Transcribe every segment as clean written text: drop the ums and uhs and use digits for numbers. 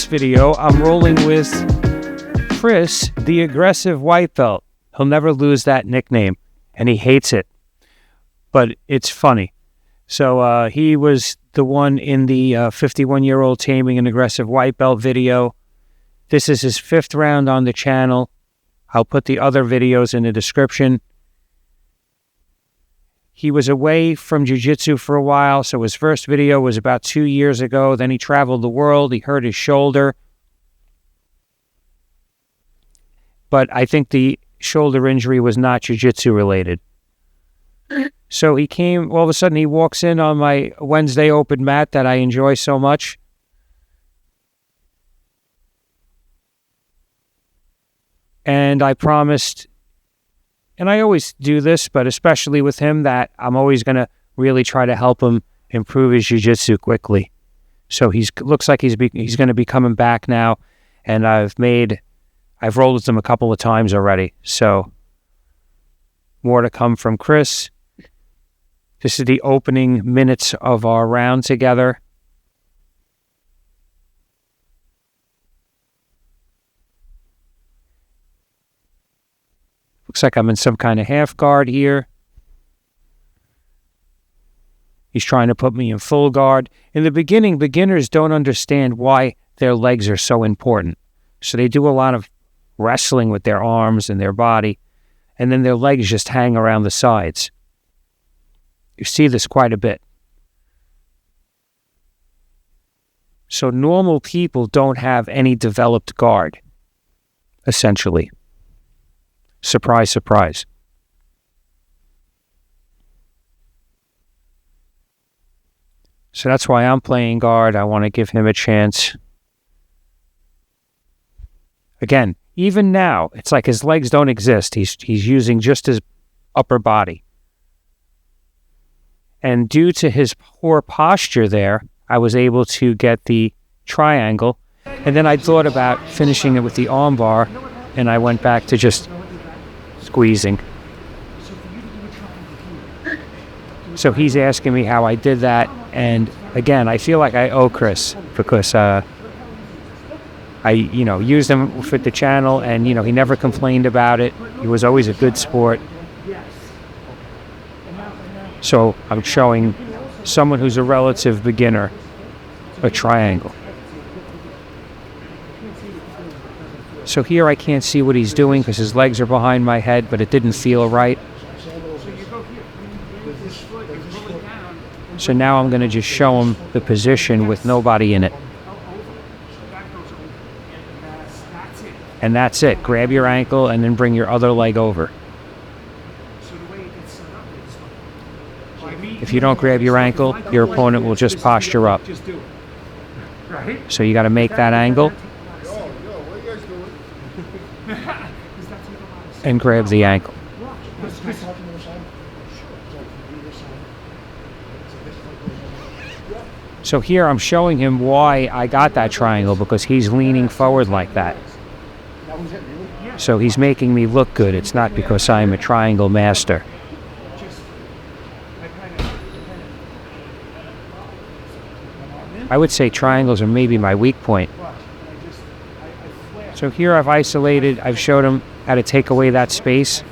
this video, I'm rolling with Chris, the aggressive white belt. He'll never lose that nickname, and he hates it, but it's funny. So he was the one in the 51-year-old taming an aggressive white belt video. This is his 5th round on the channel. I'll put the other videos in the description. He was away from jiu-jitsu for a while, so his first video was about 2 years ago. Then he traveled the world. He hurt his shoulder. But I think the shoulder injury was not jiu-jitsu related. So he came, all of a sudden he walks in on my Wednesday open mat that I enjoy so much. And I promised, and I always do this, but especially with him, that I'm always going to really try to help him improve his jiu-jitsu quickly. So looks like he's going to be coming back now, and I've rolled with him a couple of times already. So more to come from Chris. This is the opening minutes of our round together. Looks like I'm in some kind of half guard here. He's trying to put me in full guard. In the beginning, beginners don't understand why their legs are so important. So they do a lot of wrestling with their arms and their body, and then their legs just hang around the sides. You see this quite a bit. So normal people don't have any developed guard, essentially. Surprise, surprise. So that's why I'm playing guard. I want to give him a chance. Again, even now, it's like his legs don't exist. He's using just his upper body. And due to his poor posture there, I was able to get the triangle. And then I thought about finishing it with the arm bar, and I went back to just squeezing. So he's asking me how I did that, and again, I feel like I owe Chris, because I used him for the channel, and he never complained about it. He was always a good sport. So I'm showing someone who's a relative beginner a triangle. So here I can't see what he's doing because his legs are behind my head, but it didn't feel right. So now I'm going to just show him the position with nobody in it. And that's it. Grab your ankle and then bring your other leg over. If you don't grab your ankle, your opponent will just posture up. So you got to make that angle and grab the ankle. So here I'm showing him why I got that triangle, because he's leaning forward like that. So he's making me look good. It's not because I'm a triangle master. I would say triangles are maybe my weak point. So here I've showed him how to take away that space,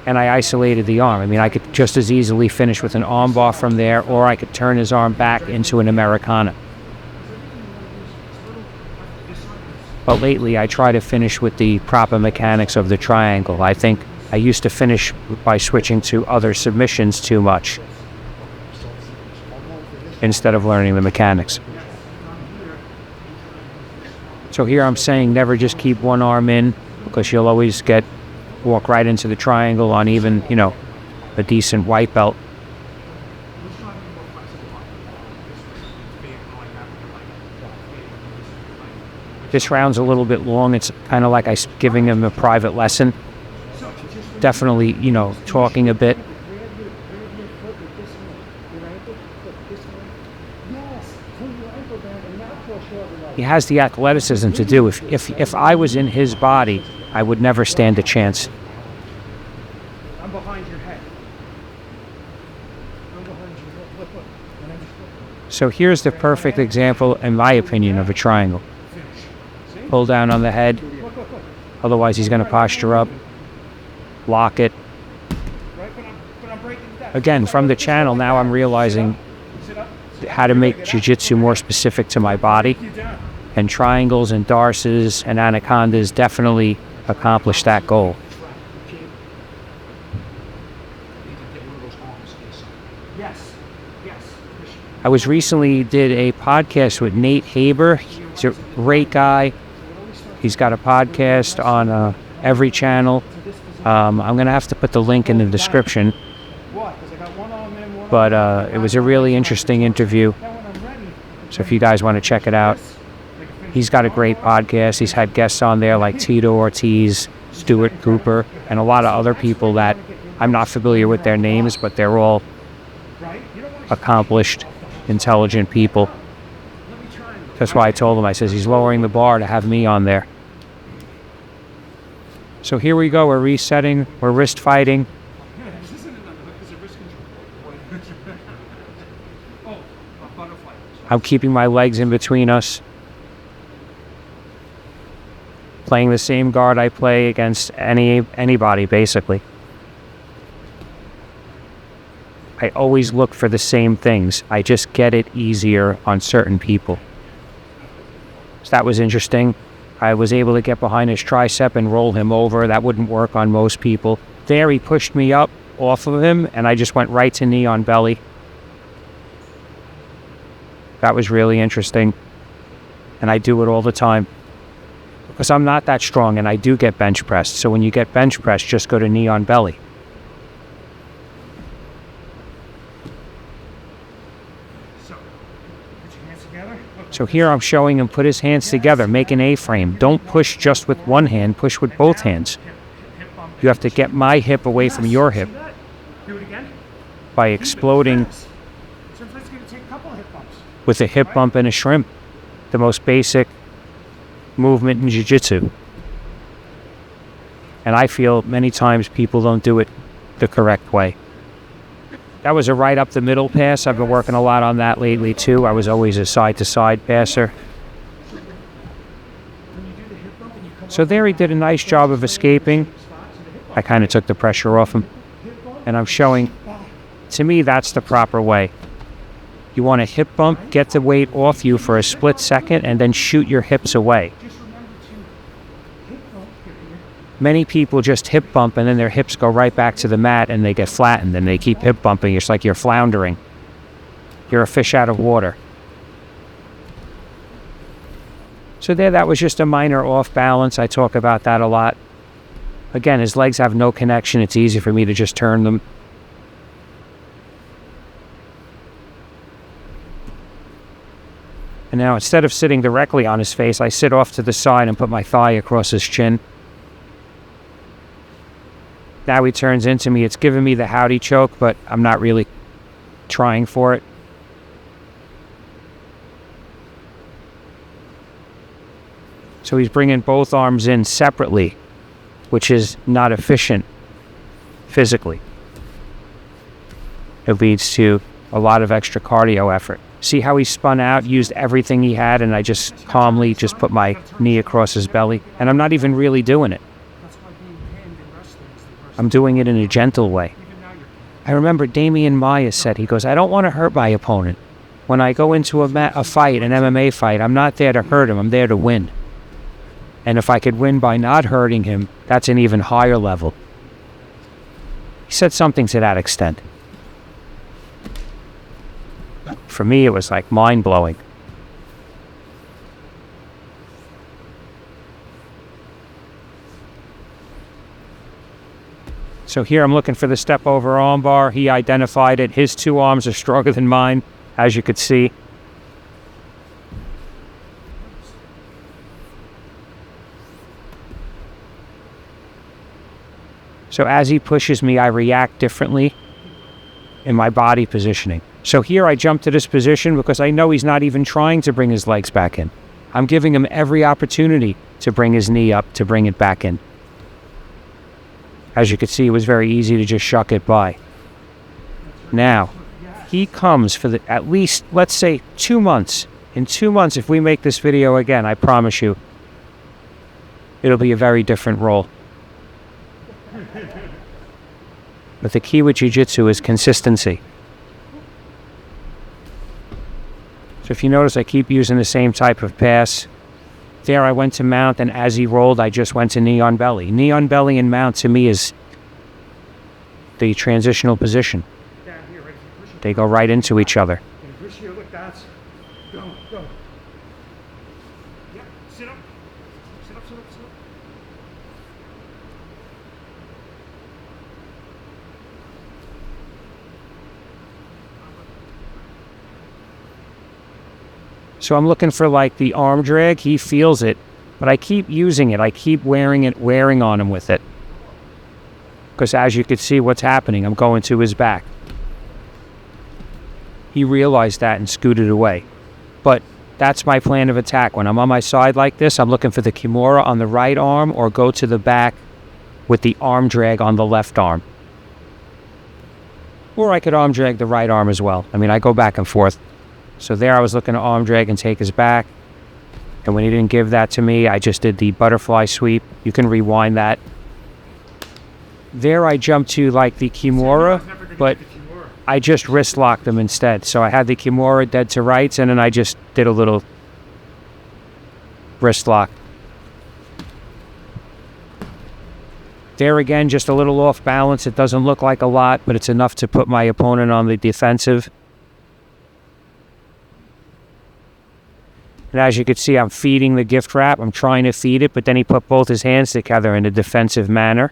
and I isolated the arm. I mean, I could just as easily finish with an arm bar from there, or I could turn his arm back into an Americana. But lately I try to finish with the proper mechanics of the triangle. I think I used to finish by switching to other submissions too much instead of learning the mechanics. So here I'm saying never just keep one arm in, because you'll always walk right into the triangle on even, a decent white belt. This round's a little bit long. It's kind of like I'm giving him a private lesson. Definitely, talking a bit. He has the athleticism to do. If I was in his body, I would never stand a chance. I'm behind your head. I'm behind you. Look. So here's the perfect example, in my opinion, of a triangle. Pull down on the head, otherwise he's going to posture up, lock it. Again, from the channel, now I'm realizing how to make jiu-jitsu more specific to my body, and triangles and darces and anacondas definitely accomplish that goal. I was recently did a podcast with Nate Haber. He's a great guy. He's got a podcast on every channel. I'm going to have to put the link in the description. But it was a really interesting interview. So if you guys want to check it out, he's got a great podcast. He's had guests on there like Tito Ortiz, Stuart Cooper, and a lot of other people that I'm not familiar with their names, but they're all accomplished, intelligent people. That's why I told him, I says, he's lowering the bar to have me on there. So here we go, we're resetting, we're wrist fighting. I'm keeping my legs in between us. Playing the same guard I play against anybody, basically. I always look for the same things. I just get it easier on certain people. So that was interesting. I was able to get behind his tricep and roll him over. That wouldn't work on most people. There he pushed me up off of him, and I just went right to knee on belly. That was really interesting. And I do it all the time. Because I'm not that strong, and I do get bench pressed. So when you get bench pressed, just go to knee on belly. So here I'm showing him put his hands together, make an A-frame. Don't push just with one hand, push with both hands. You have to get my hip away from your hip by exploding with a hip bump and a shrimp, the most basic movement in jiu-jitsu. And I feel many times people don't do it the correct way. That was a right up the middle pass. I've been working a lot on that lately too. I was always a side-to-side passer. So there he did a nice job of escaping. I kind of took the pressure off him. And I'm showing, to me, that's the proper way. You want a hip bump, get the weight off you for a split second, and then shoot your hips away. Many people just hip bump and then their hips go right back to the mat and they get flattened and they keep hip bumping. It's like you're floundering. You're a fish out of water. So there, that was just a minor off balance. I talk about that a lot. Again, his legs have no connection. It's easy for me to just turn them. And now instead of sitting directly on his face, I sit off to the side and put my thigh across his chin. Now he turns into me. It's giving me the howdy choke, but I'm not really trying for it. So he's bringing both arms in separately, which is not efficient physically. It leads to a lot of extra cardio effort. See how he spun out, used everything he had, and I just calmly just put my knee across his belly. And I'm not even really doing it. I'm doing it in a gentle way. I remember Damian Maya said, he goes, I don't want to hurt my opponent. When I go into a fight, an MMA fight, I'm not there to hurt him, I'm there to win. And if I could win by not hurting him, that's an even higher level. He said something to that extent. For me, it was like mind-blowing. So here I'm looking for the step over arm bar. He identified it. His two arms are stronger than mine, as you could see. So as he pushes me, I react differently in my body positioning. So here I jump to this position because I know he's not even trying to bring his legs back in. I'm giving him every opportunity to bring his knee up, to bring it back in. As you could see, it was very easy to just shuck it by. Now, he comes for at least, let's say, 2 months. In 2 months, if we make this video again, I promise you, it'll be a very different role. But the key with jiu-jitsu is consistency. So if you notice, I keep using the same type of pass. There I went to mount, and as he rolled, I just went to knee on belly. Knee on belly and mount to me is the transitional position. They go right into each other. Look, that's. Go. Yep, sit up. Sit up. So I'm looking for like the arm drag. He feels it, but I keep using it. I keep wearing on him with it. Because as you can see what's happening, I'm going to his back. He realized that and scooted away. But that's my plan of attack. When I'm on my side like this, I'm looking for the Kimura on the right arm or go to the back with the arm drag on the left arm. Or I could arm drag the right arm as well. I mean, I go back and forth. So there I was looking to arm drag and take his back. And when he didn't give that to me, I just did the butterfly sweep. You can rewind that. There I jumped to like the Kimura, but I just wrist locked him instead. So I had the Kimura dead to rights, and then I just did a little wrist lock. There again, just a little off balance. It doesn't look like a lot, but it's enough to put my opponent on the defensive. And as you can see, I'm feeding the gift wrap. I'm trying to feed it, but then he put both his hands together in a defensive manner.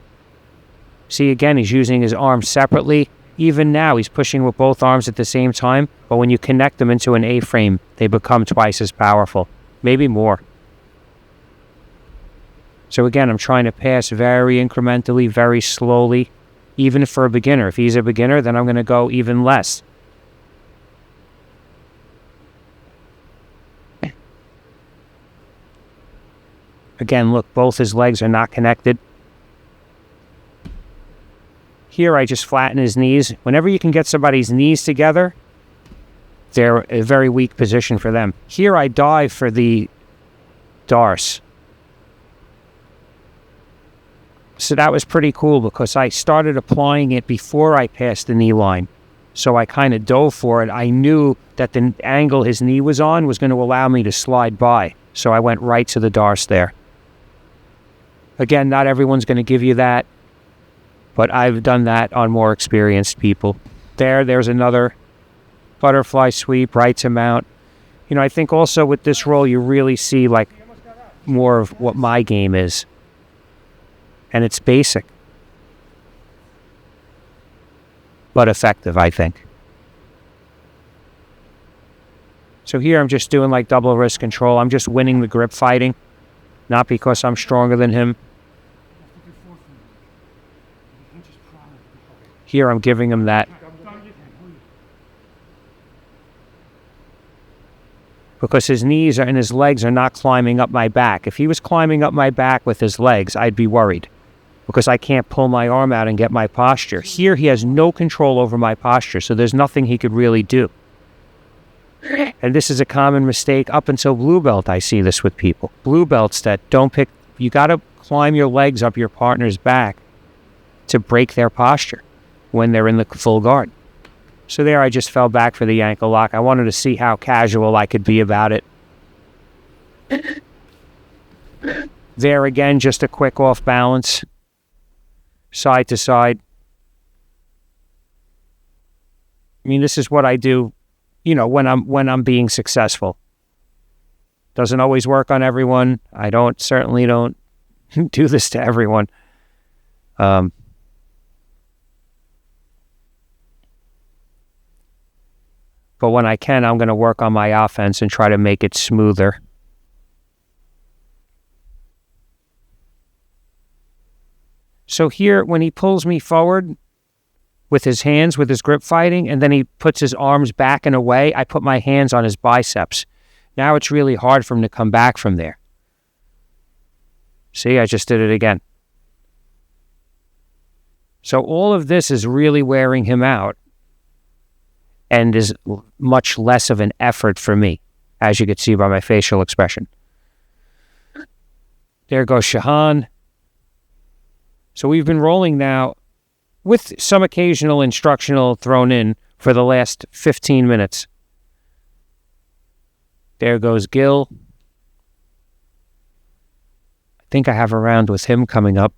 See, again, he's using his arms separately. Even now, he's pushing with both arms at the same time, but when you connect them into an A-frame, they become twice as powerful, maybe more. So again, I'm trying to pass very incrementally, very slowly, even for a beginner. If he's a beginner, then I'm going to go even less. Again, look, both his legs are not connected. Here, I just flatten his knees. Whenever you can get somebody's knees together, they're a very weak position for them. Here, I dive for the Darce. So that was pretty cool because I started applying it before I passed the knee line. So I kind of dove for it. I knew that the angle his knee was on was going to allow me to slide by. So I went right to the Darce there. Again, not everyone's going to give you that, but I've done that on more experienced people. There's another butterfly sweep, right to mount. You know, I think also with this roll, you really see like more of what my game is. And it's basic, but effective, I think. So here I'm just doing like double wrist control. I'm just winning the grip fighting, not because I'm stronger than him. Here I'm giving him that because his knees and his legs are not climbing up my back. If he was climbing up my back with his legs, I'd be worried because I can't pull my arm out and get my posture. Here he has no control over my posture, so there's nothing he could really do. And this is a common mistake up until blue belt. I see this with people. Blue belts that don't pick, you got to climb your legs up your partner's back to break their posture when they're in the full guard. So there I just fell back for the ankle lock. I wanted to see how casual I could be about it. There again, just a quick off balance, side to side. I mean, this is what I do, you know, when I'm being successful. Doesn't always work on everyone. I certainly don't do this to everyone. But when I can, I'm going to work on my offense and try to make it smoother. So here, when he pulls me forward with his hands, with his grip fighting, and then he puts his arms back and away, I put my hands on his biceps. Now it's really hard for him to come back from there. See, I just did it again. So all of this is really wearing him out. and is much less of an effort for me, as you can see by my facial expression. There goes Shahan. So we've been rolling now with some occasional instructional thrown in for the last 15 minutes. There goes Gil. I think I have a round with him coming up.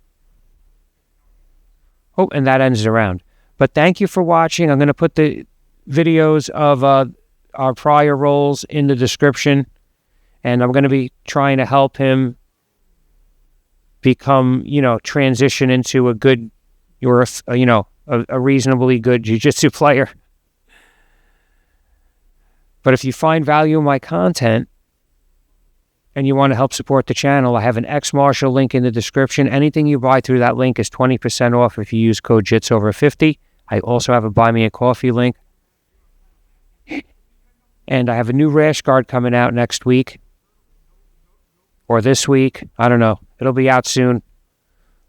Oh, and that ends the round. But thank you for watching. I'm going to put the videos of our prior rolls in the description, and I'm going to be trying to help him become, transition into a good, a reasonably good jiu-jitsu player. But if you find value in my content and you want to help support the channel, I have an ex-martial link in the description. Anything you buy through that link is 20% off if you use code Jits over 50. I also have a Buy Me a Coffee link. And I have a new rash guard coming out next week. Or this week. I don't know. It'll be out soon.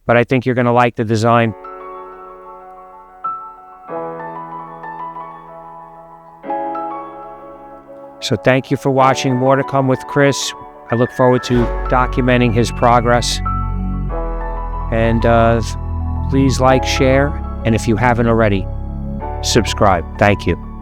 But I think you're going to like the design. So thank you for watching. More to come with Chris. I look forward to documenting his progress. And please like, share, and if you haven't already, subscribe. Thank you.